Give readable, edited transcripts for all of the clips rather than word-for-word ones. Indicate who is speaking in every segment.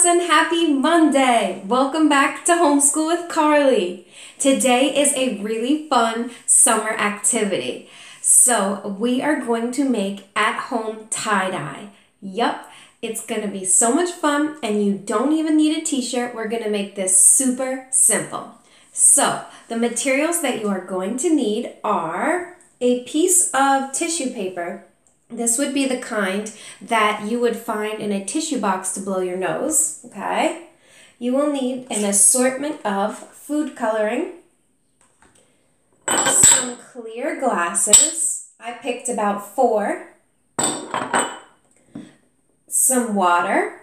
Speaker 1: and happy Monday! Welcome back to Homeschool with Carly. Today is a really fun summer activity. So we are going to make at-home tie-dye. Yup, it's going to be so much fun and you don't even need a t-shirt. We're going to make this super simple. So the materials that you are going to need are a piece of tissue paper. This would be the kind that you would find in a tissue box to blow your nose, okay? You will need an assortment of food coloring, some clear glasses. I picked about 4, some water,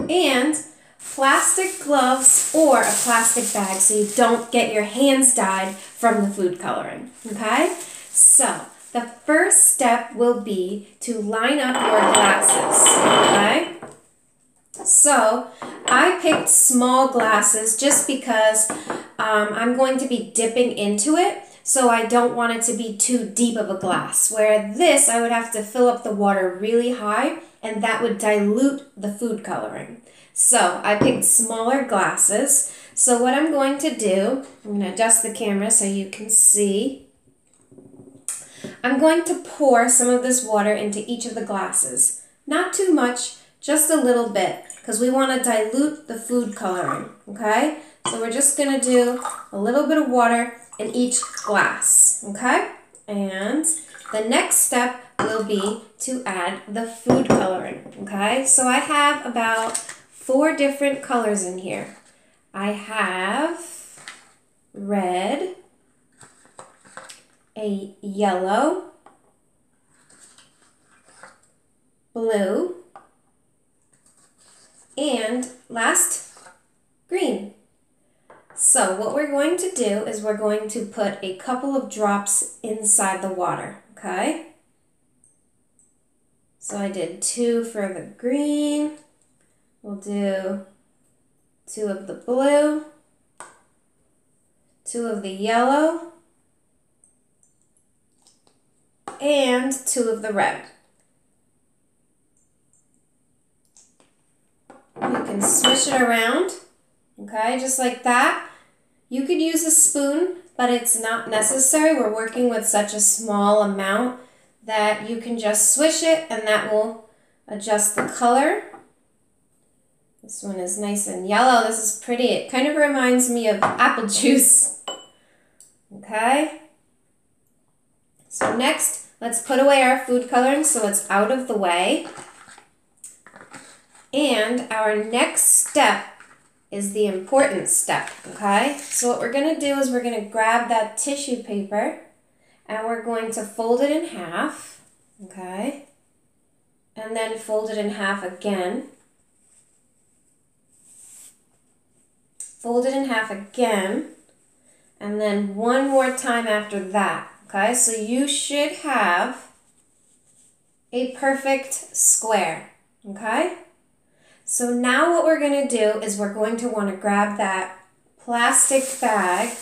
Speaker 1: and plastic gloves or a plastic bag so you don't get your hands dyed from the food coloring, okay? So the first step will be to line up your glasses, okay? So I picked small glasses just because I'm going to be dipping into it, so I don't want it to be too deep of a glass. Where this, I would have to fill up the water really high, and that would dilute the food coloring. So I picked smaller glasses. So what I'm going to do, I'm going to adjust the camera so you can see. I'm going to pour some of this water into each of the glasses. Not too much, just a little bit, because we want to dilute the food coloring, okay? So we're just going to do a little bit of water in each glass, okay? And the next step will be to add the food coloring, okay? So I have about 4 different colors in here. I have red, a yellow, blue, and last, green. So what we're going to do is we're going to put a couple of drops inside the water, okay? So I did 2 for the green. We'll do 2 of the blue, 2 of the yellow, and 2 of the red. You can swish it around, okay, just like that. You could use a spoon, but it's not necessary. We're working with such a small amount that you can just swish it and that will adjust the color. This one is nice and yellow. This is pretty. It kind of reminds me of apple juice. Okay? So next, let's put away our food coloring so it's out of the way. And our next step is the important step, okay? So what we're going to do is we're going to grab that tissue paper and we're going to fold it in half, okay? And then fold it in half again. Fold it in half again. And then one more time after that, okay? So you should have a perfect square, okay? So now what we're going to do is we're going to want to grab that plastic bag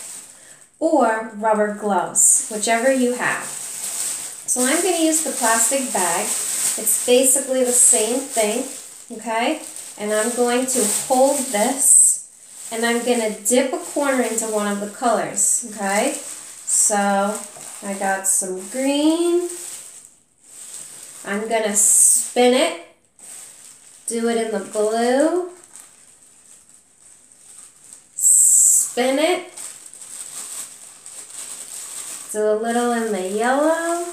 Speaker 1: or rubber gloves, whichever you have. So I'm going to use the plastic bag. It's basically the same thing, okay? And I'm going to hold this and I'm going to dip a corner into one of the colors, okay? So I got some green. I'm going to spin it. Do it in the blue, spin it, do a little in the yellow,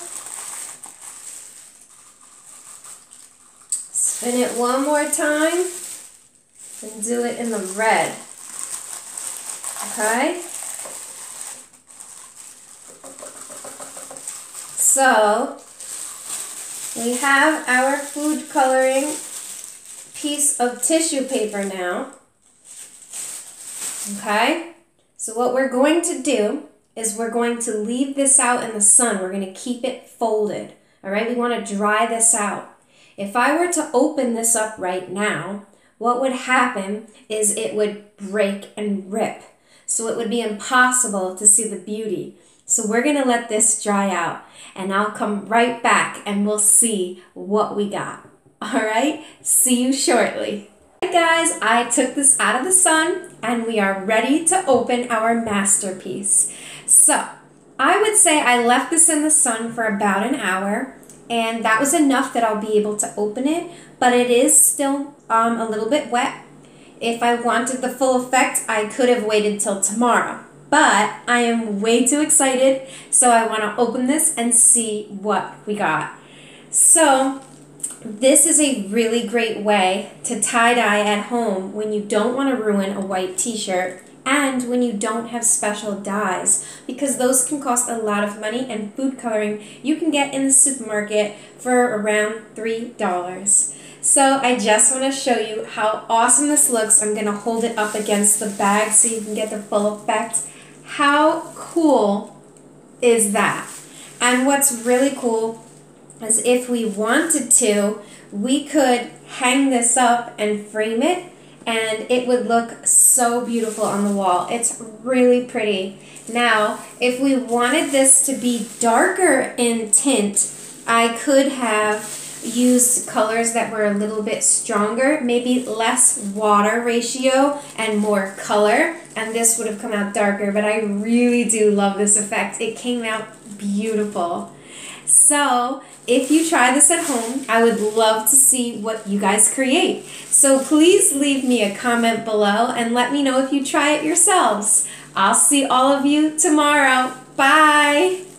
Speaker 1: spin it one more time, and do it in the red, okay? So, we have our food coloring piece of tissue paper now, okay? So what we're going to do is we're going to leave this out in the sun. We're going to keep it folded, all right? We want to dry this out. If I were to open this up right now, what would happen is it would break and rip. So it would be impossible to see the beauty. So we're going to let this dry out, and I'll come right back and we'll see what we got. All right, see you shortly. Hey guys, I took this out of the sun and we are ready to open our masterpiece. So, I would say I left this in the sun for about an hour, and that was enough that I'll be able to open it, but it is still a little bit wet. If I wanted the full effect, I could have waited till tomorrow. But I am way too excited, so I want to open this and see what we got. So, this is a really great way to tie-dye at home when you don't want to ruin a white t-shirt and when you don't have special dyes, because those can cost a lot of money, and food coloring you can get in the supermarket for around $3. So I just want to show you how awesome this looks. I'm going to hold it up against the bag so you can get the full effect. How cool is that? And what's really cool is if we wanted to, we could hang this up and frame it, and it would look so beautiful on the wall. It's really pretty. Now, if we wanted this to be darker in tint, I could have used colors that were a little bit stronger, maybe less water ratio and more color, and this would have come out darker, but I really do love this effect. It came out beautiful. So, if you try this at home, I would love to see what you guys create. So please leave me a comment below and let me know if you try it yourselves. I'll see all of you tomorrow. Bye!